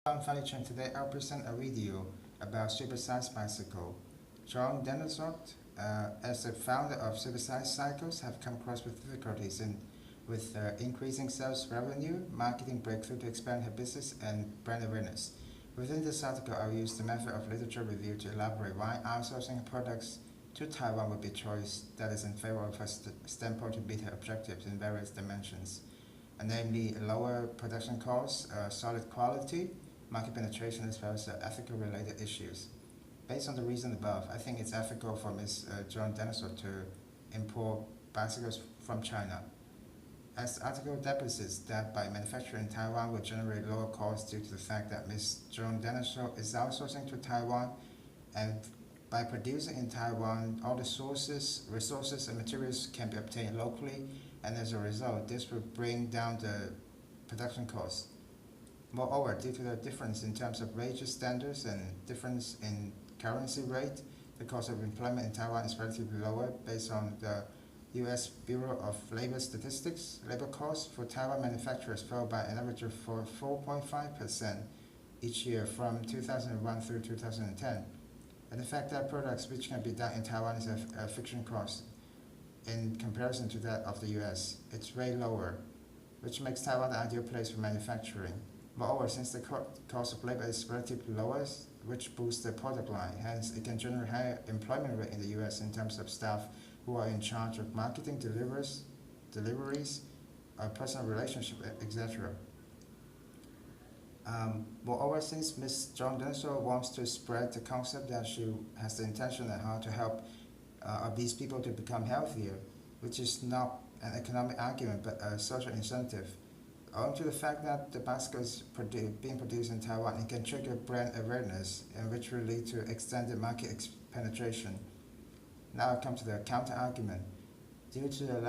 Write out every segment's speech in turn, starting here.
I'm Fali Chen. Today I'll present a video about supersized bicycle. John Denisot, as the founder of supersized cycles, have come across with difficulties with increasing sales revenue, marketing breakthrough to expand her business, and brand awareness. Within this article, I'll use the method of literature review to elaborate why outsourcing products to Taiwan would be a choice that is in favor of her standpoint to meet her objectives in various dimensions, namely lower production costs, solid quality, market penetration, as well as ethical related issues. Based on the reason above, I think it's ethical for Ms. Joan Denisot to import bicycles from China. As the article deposits that by manufacturing in Taiwan will generate lower costs due to the fact that Ms. Joan Denisot is outsourcing to Taiwan, and by producing in Taiwan, all the resources, and materials can be obtained locally, and as a result, this will bring down the production costs. Moreover, due to the difference in terms of wages standards and difference in currency rate, the cost of employment in Taiwan is relatively lower. Based on the U.S. Bureau of Labor Statistics, labor costs for Taiwan manufacturers fell by an average of 4.5% each year from 2001 through 2010. And the fact that products which can be done in Taiwan is a friction cost in comparison to that of the U.S. It's way lower, which makes Taiwan the ideal place for manufacturing. Moreover, since the cost of labor is relatively lower, which boosts the product line, hence it can generate higher employment rate in the U.S. in terms of staff who are in charge of marketing, deliveries, personal relationship, etc. Moreover, since Ms. Joan Denisot wants to spread the concept that she has the intention at heart to help these people to become healthier, which is not an economic argument but a social incentive. Owing to the fact that the bicycle is being produced in Taiwan, it can trigger brand awareness, and which will lead to extended market penetration. Now I come to the counter-argument. Due to the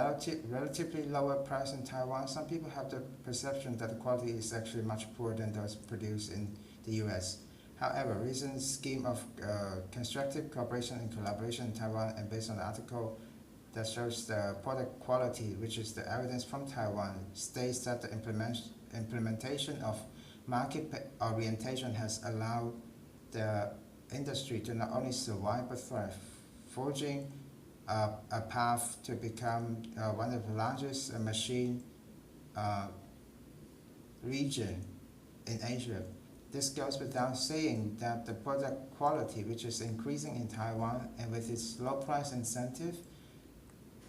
relatively lower price in Taiwan, some people have the perception that the quality is actually much poorer than those produced in the US. However, recent scheme of constructive cooperation and collaboration in Taiwan, and based on the article that shows the product quality, which is the evidence from Taiwan, states that the implementation of market orientation has allowed the industry to not only survive but thrive, forging a path to become one of the largest machine region in Asia. This goes without saying that the product quality, which is increasing in Taiwan, and with its low price incentive,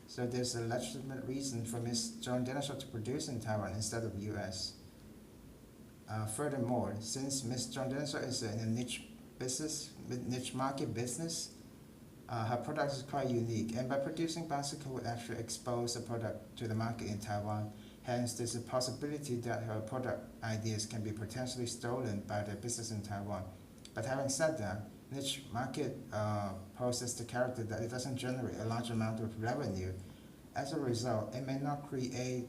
so there's a legitimate reason for Ms. Joan Denisot to produce in Taiwan instead of the US. Furthermore, since Ms. Joan Denisot is in a niche market business, her product is quite unique, and by producing bicycle would actually expose the product to the market in Taiwan. Hence, there's a possibility that her product ideas can be potentially stolen by the business in Taiwan. But having said that, niche market poses the character that it doesn't generate a large amount of revenue. As a result, it may not create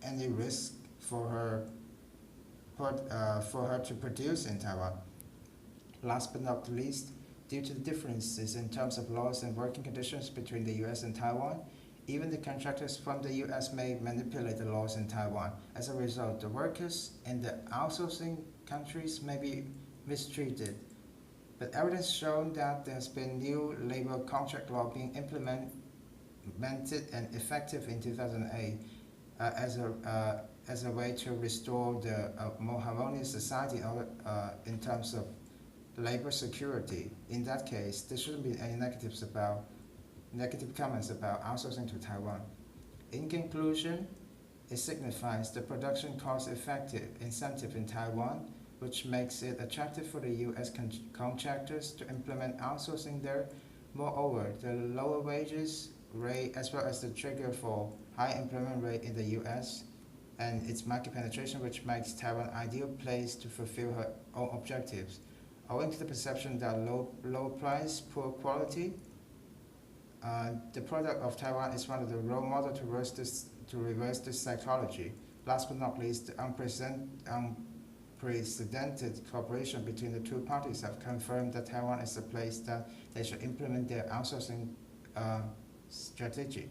any risk for her to produce in Taiwan. Last but not least, due to the differences in terms of laws and working conditions between the US and Taiwan, even the contractors from the US may manipulate the laws in Taiwan. As a result, the workers in the outsourcing countries may be mistreated. But evidence shown that there has been new labor contract law being implemented and effective in 2008 as a way to restore the more harmonious society in terms of labor security. In that case, there shouldn't be any negative comments about outsourcing to Taiwan. In conclusion, it signifies the production cost effective incentive in Taiwan, which makes it attractive for the US contractors to implement outsourcing there. Moreover, the lower wages rate, as well as the trigger for high employment rate in the US and its market penetration, which makes Taiwan an ideal place to fulfill her own objectives. Owing to the perception that low price, poor quality, the product of Taiwan is one of the role models to reverse this psychology. Last but not least, the unprecedented cooperation between the two parties have confirmed that Taiwan is a place that they should implement their outsourcing strategy.